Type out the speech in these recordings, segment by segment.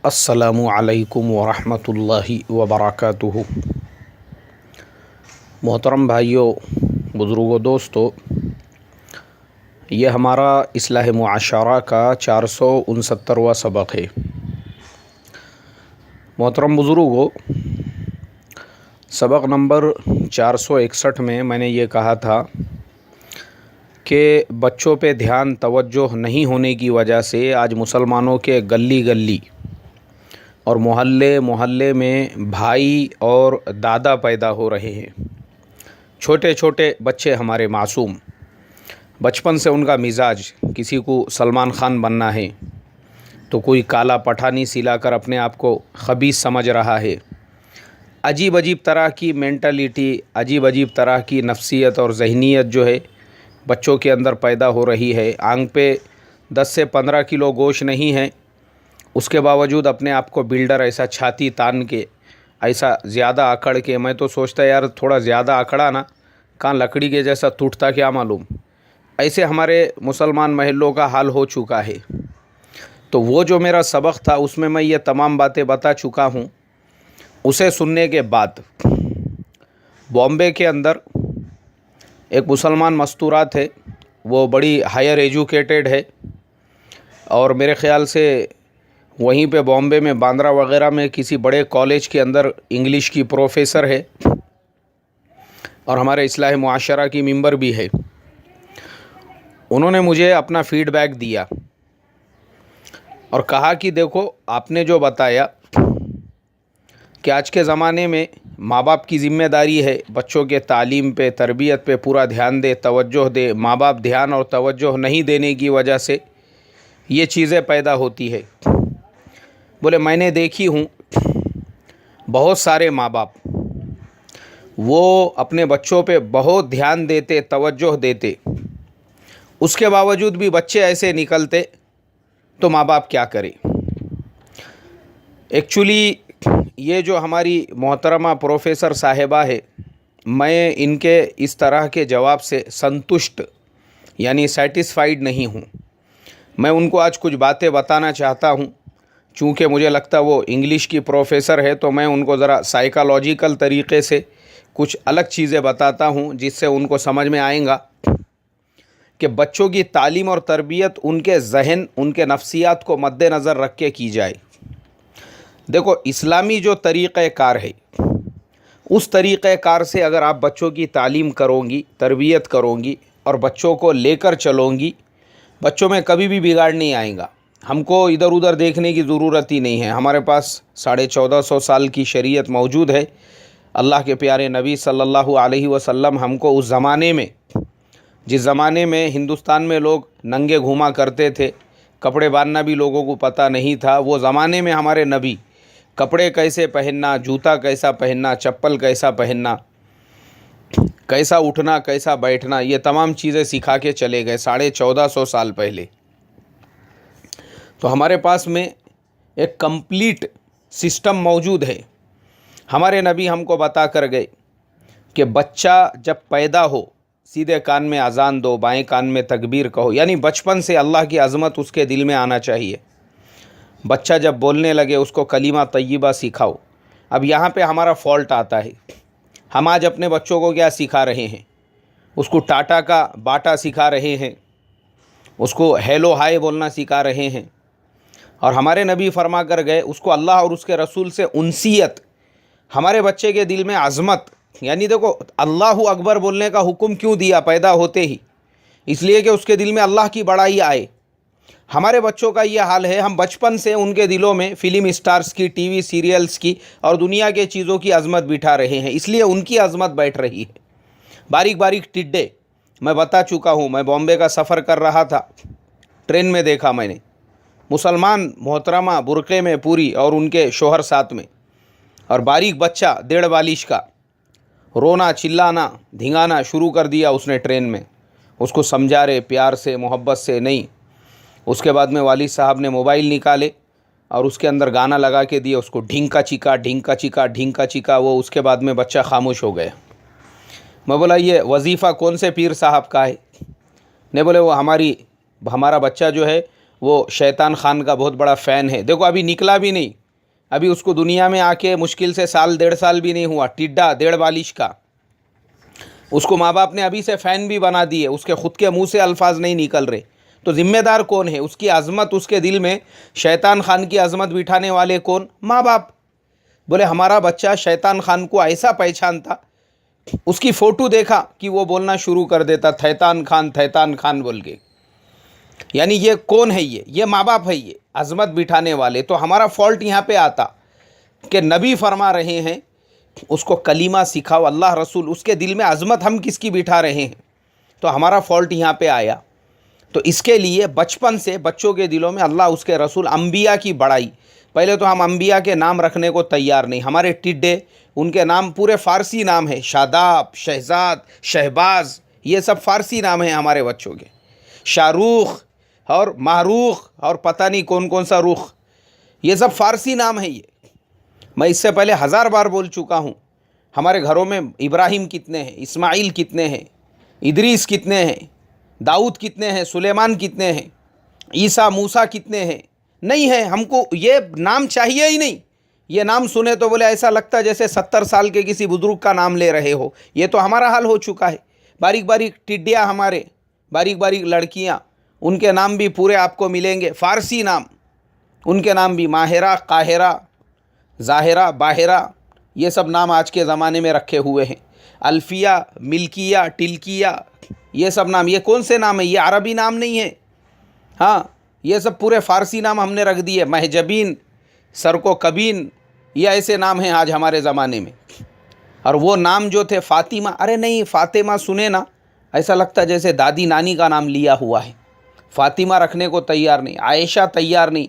अस्सलामु अलैकुम वरहमतुल्लाहि वबरकातुहु। मोहतरम भाइयों, बुज़ुर्गों, दोस्तों, ये हमारा इस्लाह मुआशरा का 469वां सबक है। मोहतरम बुज़ुर्गों, सबक नंबर 461 में मैंने ये कहा था कि बच्चों पे ध्यान तवज्जो नहीं होने की वजह से आज मुसलमानों के गली गली और मोहल्ले मोहल्ले में भाई और दादा पैदा हो रहे हैं। छोटे छोटे बच्चे हमारे मासूम, बचपन से उनका मिजाज, किसी को सलमान खान बनना है तो कोई काला पठानी सिलाकर अपने आप को खबीस समझ रहा है। अजीब अजीब तरह की मेंटलिटी, अजीब अजीब तरह की नफ्सियत और जहनीत जो है बच्चों के अंदर पैदा हो रही है। आंख पे 10 से 15 किलो गोश्त नहीं है, उसके बावजूद अपने आप को बिल्डर ऐसा छाती तान के, ऐसा ज़्यादा अकड़ के, मैं तो सोचता यार थोड़ा ज़्यादा अकड़ा ना, कहाँ लकड़ी के जैसा टूटता क्या मालूम। ऐसे हमारे मुसलमान महलों का हाल हो चुका है। तो वो जो मेरा सबक था उसमें मैं ये तमाम बातें बता चुका हूँ। उसे सुनने के बाद बॉम्बे के अंदर एक मुसलमान मस्तूरा थे, वो बड़ी हायर एजुकेटेड है और मेरे ख़्याल से वहीं पे बॉम्बे में बांद्रा वगैरह में किसी बड़े कॉलेज के अंदर इंग्लिश की प्रोफेसर है और हमारे इस्लाह मुआशरा की मेंबर भी है। उन्होंने मुझे अपना फ़ीडबैक दिया और कहा कि देखो, आपने जो बताया कि आज के ज़माने में माँ बाप की ज़िम्मेदारी है बच्चों के तालीम पे, तरबियत पे पूरा ध्यान दे, तवज्जो दे। माँ बाप ध्यान और तवज्जो नहीं देने की वजह से ये चीज़ें पैदा होती है। बोले मैंने देखी हूँ बहुत सारे माँ बाप, वो अपने बच्चों पे बहुत ध्यान देते, तवज्जो देते, उसके बावजूद भी बच्चे ऐसे निकलते तो माँ बाप क्या करे। एक्चुअली ये जो हमारी मोहतरमा प्रोफेसर साहिबा है, मैं इनके इस तरह के जवाब से संतुष्ट यानी सेटिस्फाइड नहीं हूँ। मैं उनको आज कुछ बातें बताना चाहता हूँ। चूँकि मुझे लगता है वो इंग्लिश की प्रोफेसर है तो मैं उनको ज़रा साइकोलॉजिकल तरीक़े से कुछ अलग चीज़ें बताता हूँ जिससे उनको समझ में आएगा कि बच्चों की तालीम और तरबियत उनके जहन, उनके नफ्सियात को मद्देनज़र रख के की जाए। देखो, इस्लामी जो तरीक़ाकार है उस तरीक़ाकार से अगर आप बच्चों की तालीम करोगी, तरबियत करोगी और बच्चों को लेकर चलोगी, बच्चों में कभी भी बिगाड़ नहीं आएगा। हमको इधर उधर देखने की ज़रूरत ही नहीं है। हमारे पास 1450 साल की शरीयत मौजूद है। अल्लाह के प्यारे नबी सल्लल्लाहु अलैहि वसल्लम हमको उस ज़माने में, जिस ज़माने में हिंदुस्तान में लोग नंगे घूमा करते थे, कपड़े बांधना भी लोगों को पता नहीं था, वो ज़माने में हमारे नबी कपड़े कैसे पहनना, जूता कैसा पहनना, चप्पल कैसा पहनना, कैसा उठना, कैसा बैठना, ये तमाम चीज़ें सिखा के चले गए 1450 साल पहले। तो हमारे पास में एक कंप्लीट सिस्टम मौजूद है। हमारे नबी हमको बता कर गए कि बच्चा जब पैदा हो सीधे कान में अजान दो, बाएं कान में तकबीर कहो, यानी बचपन से अल्लाह की अज़मत उसके दिल में आना चाहिए। बच्चा जब बोलने लगे उसको कलीमा तय्यबा सिखाओ। अब यहाँ पे हमारा फॉल्ट आता है। हम आज अपने बच्चों को क्या सिखा रहे हैं? उसको टाटा का बाटा सिखा रहे हैं, उसको हेलो हाय बोलना सिखा रहे हैं। और हमारे नबी फरमा कर गए उसको अल्लाह और उसके रसूल से उनसियत, हमारे बच्चे के दिल में अज़मत, यानी देखो अल्लाहु अकबर बोलने का हुक्म क्यों दिया पैदा होते ही? इसलिए कि उसके दिल में अल्लाह की बड़ाई आए। हमारे बच्चों का ये हाल है, हम बचपन से उनके दिलों में फ़िल्म स्टार्स की, टीवी सीरियल्स की और दुनिया के चीज़ों की अज़मत बिठा रहे हैं, इसलिए उनकी अज़मत बैठ रही है। बारीक बारीक टिड्डे मैं बता चुका हूँ। मैं बॉम्बे का सफ़र कर रहा था, ट्रेन में देखा मैंने मुसलमान मोहतरमा बुरक़े में पूरी और उनके शोहर साथ में, और बारीक बच्चा 1.5 बालिश का रोना चिल्लाना धिंगाना शुरू कर दिया उसने ट्रेन में। उसको समझा रहे प्यार से, मोहब्बत से, नहीं। उसके बाद में वालिद साहब ने मोबाइल निकाले और उसके अंदर गाना लगा के दिया उसको, ढिंका चिका ढिंका चिका ढिंका चिका। वो उसके बाद में बच्चा खामोश हो गया। मैं बोला ये वजीफ़ा कौन से पीर साहब का है? ने बोले वो हमारा बच्चा जो है वो शैतान खान का बहुत बड़ा फ़ैन है। देखो अभी निकला भी नहीं, अभी उसको दुनिया में आके मुश्किल से साल 1.5 साल भी नहीं हुआ, टिड्डा 1.5 का। उसको माँ बाप ने अभी से फ़ैन भी बना दिए, उसके ख़ुद के मुंह से अल्फाज नहीं निकल रहे। तो ज़िम्मेदार कौन है? उसकी अज़मत, उसके दिल में शैतान खान की अज़मत बिठाने वाले कौन? माँ बाप। बोले हमारा बच्चा शैतान खान को ऐसा पहचानता, उसकी फ़ोटो देखा कि वो बोलना शुरू कर देता थैतान खान बोल के। यानी ये कौन है? ये माँ बाप है, ये अज़मत बिठाने वाले। तो हमारा फॉल्ट यहाँ पे आता कि नबी फरमा रहे हैं उसको कलीमा सिखाओ, अल्लाह रसूल, उसके दिल में अज़मत हम किसकी बिठा रहे हैं? तो हमारा फॉल्ट यहाँ पे आया। तो इसके लिए बचपन से बच्चों के दिलों में अल्लाह, उसके रसूल, अम्बिया की बड़ाई। पहले तो हम अम्बिया के नाम रखने को तैयार नहीं। हमारे टिड्डे, उनके नाम पूरे फ़ारसी नाम है, शादाब, शहजाद, शहबाज, ये सब फ़ारसी नाम हैं हमारे बच्चों के। शाहरुख और माहरूख और पता नहीं कौन कौन सा रुख, ये सब फ़ारसी नाम है। ये मैं इससे पहले 1000 बार बोल चुका हूँ। हमारे घरों में इब्राहिम कितने हैं, इस्माइल कितने हैं, इदरीस कितने हैं, दाऊद कितने हैं, सुलेमान कितने हैं, ईसा मूसा कितने हैं? नहीं है। हमको ये नाम चाहिए ही नहीं। ये नाम सुने तो बोले ऐसा लगता है जैसे 70 साल के किसी बुजुर्ग का नाम ले रहे हो। ये तो हमारा हाल हो चुका है। बारीक बारीक टिड्डियाँ, हमारे बारीक बारीक लड़कियाँ, उनके नाम भी पूरे आपको मिलेंगे फ़ारसी नाम। उनके नाम भी माहिरा, काहिरा, ज़ाहिरा, बाहिरा, ये सब नाम आज के ज़माने में रखे हुए हैं। अल्फिया, मिल्किया, टिल्किया, ये सब नाम, ये कौन से नाम है? ये अरबी नाम नहीं है। हाँ, ये सब पूरे फ़ारसी नाम हमने रख दिए। महजबीन, सरको कबीन, ये ऐसे नाम हैं आज हमारे ज़माने में। और वो नाम जो थे फ़ातिमा, अरे नहीं, फ़ातिमा सुने ना ऐसा लगता जैसे दादी नानी का नाम लिया हुआ है। फ़ातिमा रखने को तैयार नहीं, आयशा तैयार नहीं,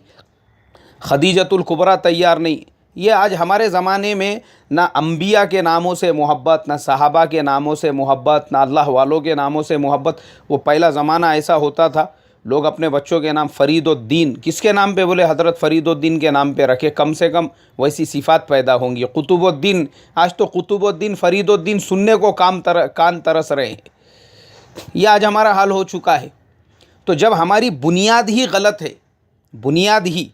खदीजतुल कुबरा तैयार नहीं। ये आज हमारे ज़माने में ना अम्बिया के नामों से मोहब्बत, ना सहाबा के नामों से मोहब्बत, ना अल्लाह वालों के नामों से मोहब्बत। वो पहला ज़माना ऐसा होता था, लोग अपने बच्चों के नाम फ़रीदुद्दीन, किसके नाम पे? बोले हज़रत फ़रीदुद्दीन के नाम पे रखे, कम से कम वैसी सिफ़ात पैदा होंगी। कुतुबुद्दीन, आज तो कुतुबुद्दीन, फ़रीदुद्दीन सुनने को कान तरस रहे हैं। यह आज हमारा हाल हो चुका है। तो जब हमारी बुनियाद ही गलत है, बुनियाद ही,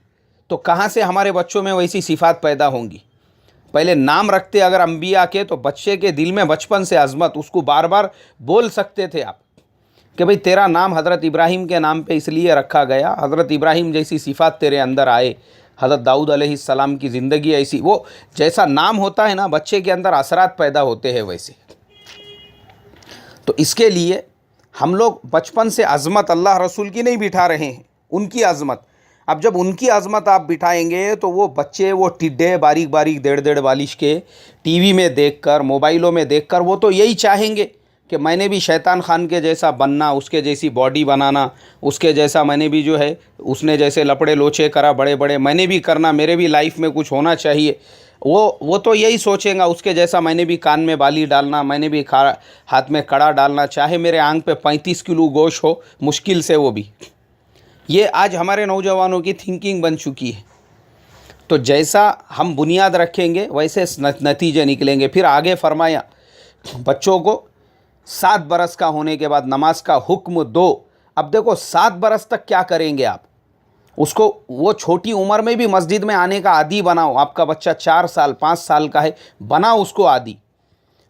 तो कहाँ से हमारे बच्चों में वैसी सिफ़ात पैदा होंगी? पहले नाम रखते अगर अम्बिया के, तो बच्चे के दिल में बचपन से अज़मत, उसको बार बार बोल सकते थे आप कि भाई तेरा नाम हज़रत इब्राहिम के नाम पे इसलिए रखा गया, हज़रत इब्राहिम जैसी सिफ़ात तेरे अंदर आए, हज़रत दाऊद अलैहिस्सलाम की ज़िंदगी ऐसी, वो जैसा नाम होता है ना, बच्चे के अंदर असरात पैदा होते हैं वैसे। तो इसके लिए हम लोग बचपन से अज़मत अल्लाह रसूल की नहीं बिठा रहे हैं, उनकी अज़मत। अब जब उनकी अज़मत आप बिठाएंगे तो वो बच्चे, वो टिड्डे बारीक बारीक 1.5 बालिश के टीवी में देखकर, मोबाइलों में देखकर, वो तो यही चाहेंगे कि मैंने भी शैतान खान के जैसा बनना, उसके जैसी बॉडी बनाना, उसके जैसा मैंने भी जो है, उसने जैसे लपड़े लोचे करा बड़े बड़े, मैंने भी करना, मेरे भी लाइफ में कुछ होना चाहिए। वो तो यही सोचेगा, उसके जैसा मैंने भी कान में बाली डालना, मैंने भी हाथ में कड़ा डालना, चाहे मेरे आंख पे 35 किलो गोश्त हो, मुश्किल से वो भी। ये आज हमारे नौजवानों की थिंकिंग बन चुकी है। तो जैसा हम बुनियाद रखेंगे वैसे नतीजे निकलेंगे। फिर आगे फरमाया, बच्चों को 7 बरस का होने के बाद नमाज का हुक्म दो। अब देखो 7 बरस तक क्या करेंगे आप? उसको वो छोटी उम्र में भी मस्जिद में आने का आदी बनाओ। आपका बच्चा 4 साल 5 साल का है, बनाओ उसको आदी।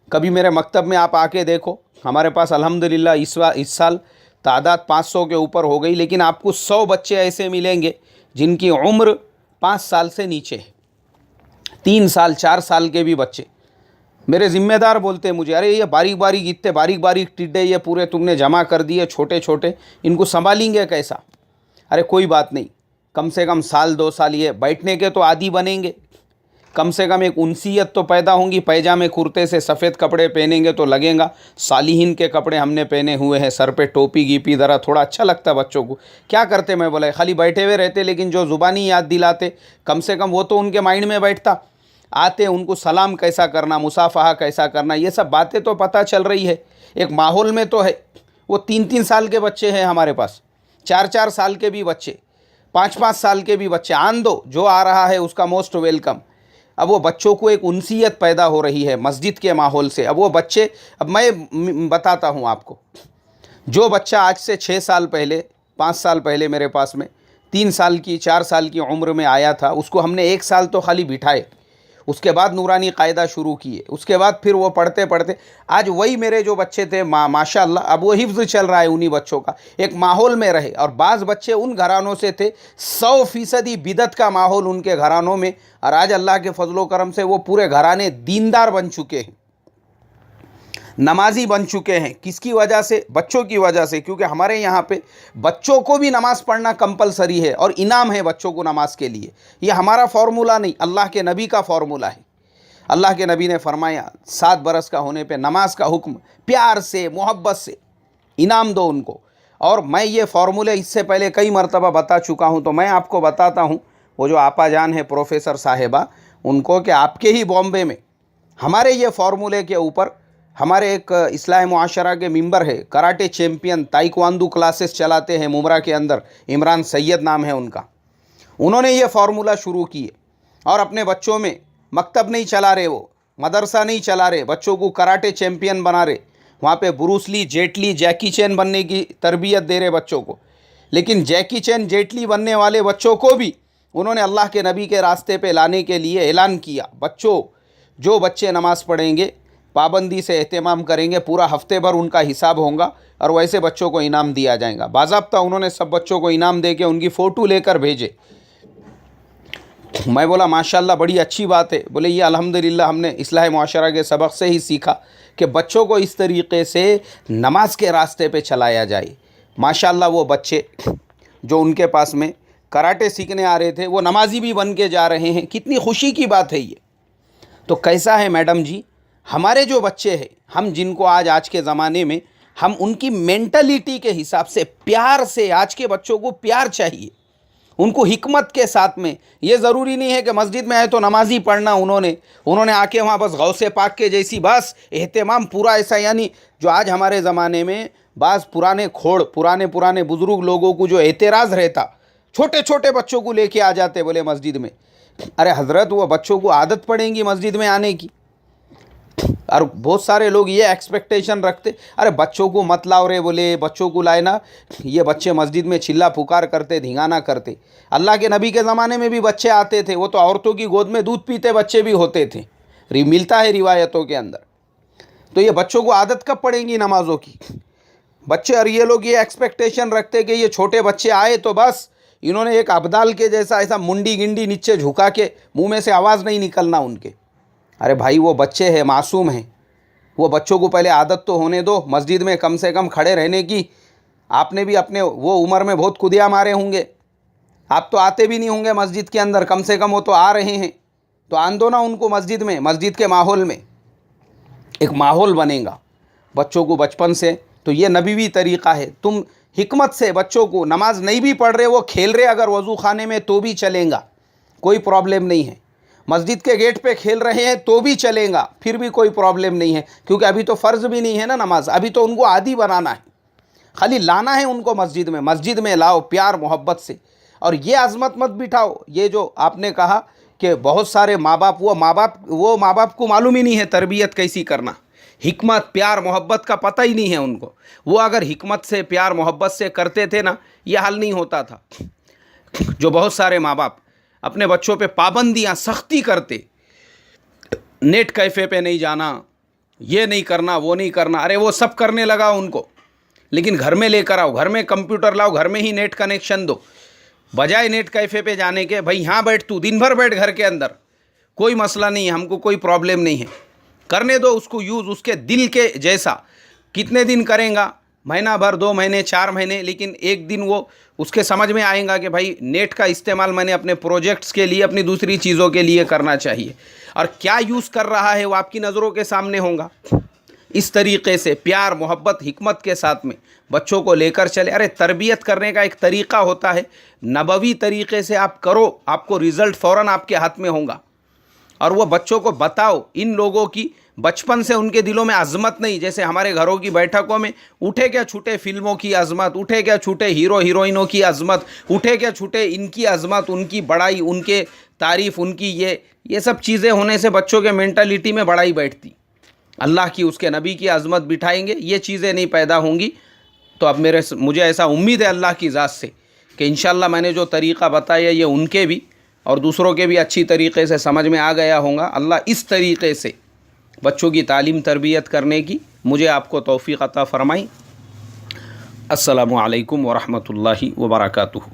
कभी मेरे मकतब में आप आके देखो, हमारे पास अल्हम्दुलिल्लाह इस साल तादाद 500 के ऊपर हो गई, लेकिन आपको 100 बच्चे ऐसे मिलेंगे जिनकी उम्र 5 साल से नीचे है। 3 साल 4 साल के भी बच्चे। मेरे ज़िम्मेदार बोलते हैं मुझे, अरे ये बारीक बारीक, इतने बारीक बारीक टिड्डे ये पूरे तुमने जमा कर दिए छोटे छोटे, इनको संभालेंगे कैसा? अरे कोई बात नहीं, कम से कम साल 2 साल ये बैठने के तो आदी बनेंगे, कम से कम एक उनसीयत तो पैदा होंगी। पैजामे कुर्ते से सफ़ेद कपड़े पहनेंगे तो लगेगा सालिहीन के कपड़े हमने पहने हुए हैं, सर पे टोपी गीपी, ज़रा थोड़ा अच्छा लगता बच्चों को। क्या करते? मैं बोला खाली बैठे हुए रहते, लेकिन जो ज़ुबानी याद दिलाते, कम से कम वो तो उनके माइंड में बैठता। आते उनको सलाम कैसा करना, मुसाफ़हा कैसा करना, ये सब बातें तो पता चल रही है। एक माहौल में तो है। वो 3-3 साल के बच्चे हैं हमारे पास, 4-4 साल के भी बच्चे, 5-5 साल के भी बच्चे। आन दो, जो आ रहा है उसका मोस्ट वेलकम। अब वो बच्चों को एक उनसीयत पैदा हो रही है मस्जिद के माहौल से। अब वो बच्चे, अब मैं बताता हूँ आपको, जो बच्चा आज से 6 साल पहले 5 साल पहले मेरे पास में 3 साल की 4 साल की उम्र में आया था, उसको हमने 1 साल तो खाली बिठाए, उसके बाद नूरानी कायदा शुरू किए, उसके बाद फिर वो पढ़ते पढ़ते आज वही मेरे जो बच्चे थे माशाअल्लाह अब वो हिफ्ज़ चल रहा है उन्हीं बच्चों का, एक माहौल में रहे। और बाज़ बच्चे उन घरानों से थे 100% बिदत का माहौल उनके घरानों में, और आज अल्लाह के फजलो करम से वो पूरे घराने दीनदार बन चुके हैं, नमाजी बन चुके हैं। किसकी वजह से? बच्चों की वजह से। क्योंकि हमारे यहाँ पे बच्चों को भी नमाज़ पढ़ना कंपलसरी है और इनाम है बच्चों को नमाज के लिए। ये हमारा फार्मूला नहीं, अल्लाह के नबी का फार्मूला है। अल्लाह के नबी ने फरमाया 7 बरस का होने पे नमाज का हुक्म, प्यार से मोहब्बत से इनाम दो उनको। और मैं ये फार्मूले इससे पहले कई मरतबा बता चुका हूँ, तो मैं आपको बताता हूँ। वो जो आपा जान है प्रोफेसर साहिबा, उनको कि आपके ही बॉम्बे में हमारे ये फार्मूले के ऊपर हमारे एक इस्लाह मुआशरा के मेंबर है, कराटे चैम्पियन, ताइक्वांडो क्लासेस चलाते हैं मुमरा के अंदर, इमरान सैयद नाम है उनका। उन्होंने ये फार्मूला शुरू किए और अपने बच्चों में मकतब नहीं चला रहे, वो मदरसा नहीं चला रहे, बच्चों को कराटे चैम्पियन बना रहे, वहाँ पे ब्रूस ली, जेट ली, जैकी चैन बनने की तरबियत दे रहे बच्चों को। लेकिन जैकी चैन, जेट ली बनने वाले बच्चों को भी उन्होंने अल्लाह के नबी के रास्ते पे लाने के लिए ऐलान किया, बच्चों जो बच्चे नमाज़ पढ़ेंगे, पाबंदी से एहतमाम करेंगे, पूरा हफ्ते भर उनका हिसाब होगा और वैसे बच्चों को इनाम दिया जाएगा। बाज़ाब्ता उन्होंने सब बच्चों को इनाम दे के उनकी फ़ोटो लेकर भेजे। मैं बोला माशाल्लाह बड़ी अच्छी बात है। बोले ये अल्हम्दुलिल्लाह हमने इस्लाह मुआशरा के सबक से ही सीखा कि बच्चों को इस तरीक़े से नमाज के रास्ते पे चलाया जाए। माशाल्लाह वो बच्चे जो उनके पास में कराटे सीखने आ रहे थे वो नमाजी भी बन के जा रहे हैं, कितनी खुशी की बात है ये। तो कैसा है मैडम जी, हमारे जो बच्चे हैं, हम जिनको आज के ज़माने में हम उनकी मेंटलिटी के हिसाब से प्यार से, आज के बच्चों को प्यार चाहिए, उनको हिकमत के साथ में। ये ज़रूरी नहीं है कि मस्जिद में आए तो नमाज़ी पढ़ना उन्होंने आके वहाँ बस गौसे पाक के जैसी बस एहतमाम पूरा ऐसा। यानी जो आज हमारे ज़माने में बाज़ पुराने बुज़ुर्ग लोगों को जो एतराज़ रहता, छोटे छोटे बच्चों को लेके आ जाते, बोले मस्जिद में। अरे हज़रत, वो बच्चों को आदत पड़ेगी मस्जिद में आने की। और बहुत सारे लोग ये एक्सपेक्टेशन रखते, अरे बच्चों को मत लाओ रे, बोले बच्चों को लाए ना, ये बच्चे मस्जिद में चिल्ला पुकार करते, धिंगाना करते। अल्लाह के नबी के ज़माने में भी बच्चे आते थे, वो तो औरतों की गोद में दूध पीते बच्चे भी होते थे, मिलता है रिवायतों के अंदर। तो ये बच्चों को आदत कब पड़ेगी नमाज़ों की? बच्चे, और ये लोग ये एक्सपेक्टेशन रखते कि ये छोटे बच्चे आए तो बस इन्होंने एक अब्दाल के जैसा ऐसा मुंडी गिंडी नीचे झुका के मुँह में से आवाज़ नहीं निकलना उनके। अरे भाई, वो बच्चे हैं, मासूम हैं, वो बच्चों को पहले आदत तो होने दो मस्जिद में कम से कम खड़े रहने की। आपने भी अपने वो उम्र में बहुत कुदिया मारे होंगे, आप तो आते भी नहीं होंगे मस्जिद के अंदर, कम से कम वो तो आ रहे हैं, तो आन दो ना उनको मस्जिद में। मस्जिद के माहौल में एक माहौल बनेगा बच्चों को बचपन से। तो ये नबीवी तरीक़ा है। तुम हिकमत से बच्चों को, नमाज नहीं भी पढ़ रहे, वो खेल रहे अगर वज़ू खाने में तो भी चलेगा, कोई प्रॉब्लम नहीं है। मस्जिद के गेट पे खेल रहे हैं तो भी चलेगा, फिर भी कोई प्रॉब्लम नहीं है, क्योंकि अभी तो फ़र्ज़ भी नहीं है ना नमाज, अभी तो उनको आदी बनाना है, खाली लाना है उनको मस्जिद में लाओ प्यार मोहब्बत से। और ये अज़मत मत बिठाओ। ये जो आपने कहा कि बहुत सारे माँ बाप को मालूम ही नहीं है तरबियत कैसी करना, हिकमत प्यार मोहब्बत का पता ही नहीं है उनको। वो अगर हिकमत से प्यार मोहब्बत से करते थे ना, ये हाल नहीं होता था। जो बहुत सारे माँ बाप अपने बच्चों पे पाबंदियाँ सख्ती करते, नेट कैफ़े पे नहीं जाना, ये नहीं करना, वो नहीं करना, अरे वो सब करने लगा उनको। लेकिन घर में लेकर आओ, घर में कंप्यूटर लाओ, घर में ही नेट कनेक्शन दो, बजाय नेट कैफ़े पे जाने के। भाई यहाँ बैठ, तू दिन भर बैठ घर के अंदर, कोई मसला नहीं है, हमको कोई प्रॉब्लम नहीं है, करने दो उसको यूज़ उसके दिल के जैसा। कितने दिन करेगा? महीना भर, 2 महीने, 4 महीने, लेकिन एक दिन वो उसके समझ में आएगा कि भाई नेट का इस्तेमाल मैंने अपने प्रोजेक्ट्स के लिए, अपनी दूसरी चीज़ों के लिए करना चाहिए, और क्या यूज़ कर रहा है वो आपकी नज़रों के सामने होगा। इस तरीक़े से प्यार मोहब्बत हिकमत के साथ में बच्चों को लेकर चले। अरे तरबियत करने का एक तरीक़ा होता है, नबवी तरीक़े से आप करो, आपको रिज़ल्ट फ़ौरन आपके हाथ में होगा। और वो बच्चों को बताओ, इन लोगों की बचपन से उनके दिलों में अज़मत नहीं, जैसे हमारे घरों की बैठकों में उठे क्या छूटे फिल्मों की अज़मत, उठे क्या छूटे हीरो हीरोइनों की अज़मत, उठे क्या छूटे इनकी अज़मत, उनकी बड़ाई, उनके तारीफ़, उनकी ये सब चीज़ें होने से बच्चों के मेंटालिटी में बड़ाई बैठती। अल्लाह की, उसके नबी की अज़मत बिठाएंगे, ये चीज़ें नहीं पैदा होंगी। तो अब मुझे ऐसा उम्मीद है अल्लाह की ज़ात से कि इंशाल्लाह मैंने जो तरीक़ा बताया ये उनके भी और दूसरों के भी अच्छी तरीक़े से समझ में आ गया होगा। अल्लाह इस तरीक़े से बच्चों की तालीम तरबियत करने की मुझे आपको तौफ़ीक़ अता फ़रमाई। अस्सलामु अलैकुम व रहमतुल्लाहि व बरकातुहू।